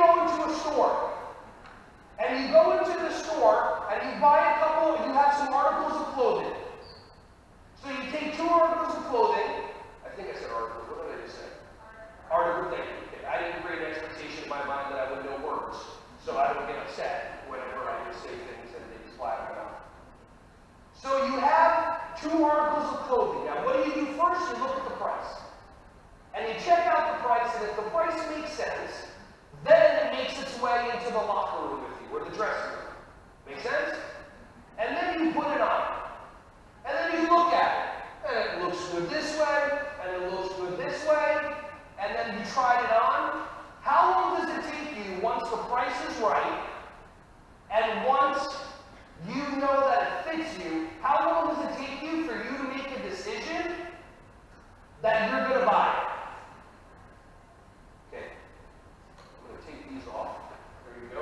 go into a store, and you go into the store, and you buy a couple, and you have some articles of clothing. So you take 2 articles of clothing. I think I said articles. What did I just say? Article, thank you. Okay. I didn't create an expectation in my mind that I would know words, so I don't get upset whenever I just say things and they fly out of my mouth. So you have 2 articles of clothing. Now, what do? First, you look at the price. And you check out the price, and if the price makes sense, then it makes its way into the locker room with you, or the dressing room. Make sense? And then you put it on. And then you look at it. And it looks good this way, and it looks good this way, and then you try it on. How long does it take you once the price is right, and once you know that it fits you, how long does it take you for you to make a decision that you're going to buy it? Okay. I'm going to take these off. There you go.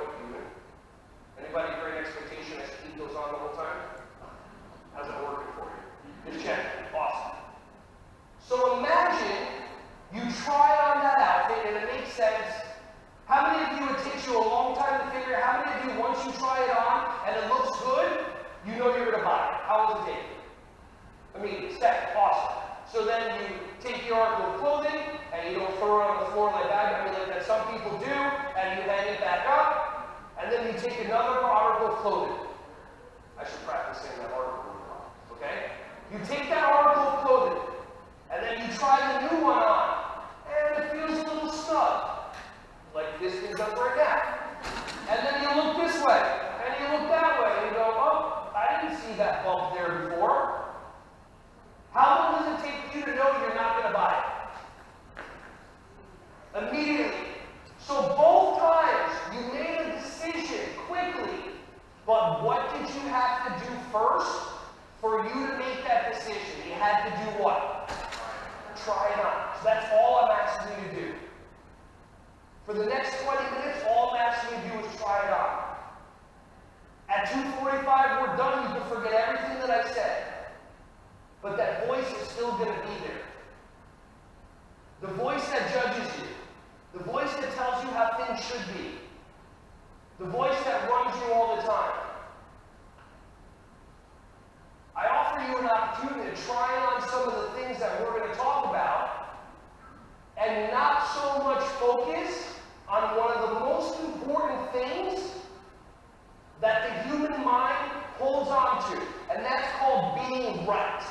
Anybody create an expectation I should keep those on the whole time? How's that working for you? Just check. Awesome. So imagine you try on that outfit and it makes sense. How many of you, it takes you a long time to figure out? How many of you, once you try it on and it looks good, you know you're going to buy it? How long does it take you? Immediately. Second. Awesome. So then you take your article of clothing and you don't throw it on the floor like that. Like some people do, and you hang it back up, and then you take another article of clothing. I should practice saying that article. Okay? You take that article of clothing, and then you try the new one on, and it feels a little snug. Like this thing does right now. And then you look this way, and you look that way, and you go, oh, I didn't see that bump there before. How long does it take you to know you're not going to buy it? Immediately. So both times you made a decision quickly, but what did you have to do first for you to make that decision? You had to do what? Try it on. So that's all I'm asking you to do. For the next 20 minutes, all I'm asking you to do is try it on. At 2:45, we're done. You can forget everything that I said. But that voice is still going to be there. The voice that judges you. The voice that tells you how things should be. The voice that runs you all the time. I offer you an opportunity to try on some of the things that we're going to talk about and not so much focus on one of the most important things that the human mind holds on to, and that's called being right.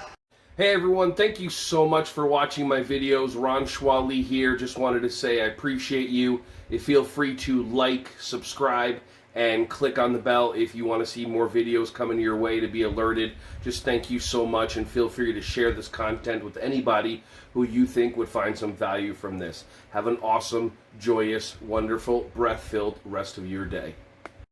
Hey everyone, thank you so much for watching my videos. Ron Schwally here. Just wanted to say I appreciate you. Feel free to like, subscribe, and click on the bell if you want to see more videos coming your way to be alerted. Just thank you so much, and feel free to share this content with anybody who you think would find some value from this. Have an awesome, joyous, wonderful, breath-filled rest of your day.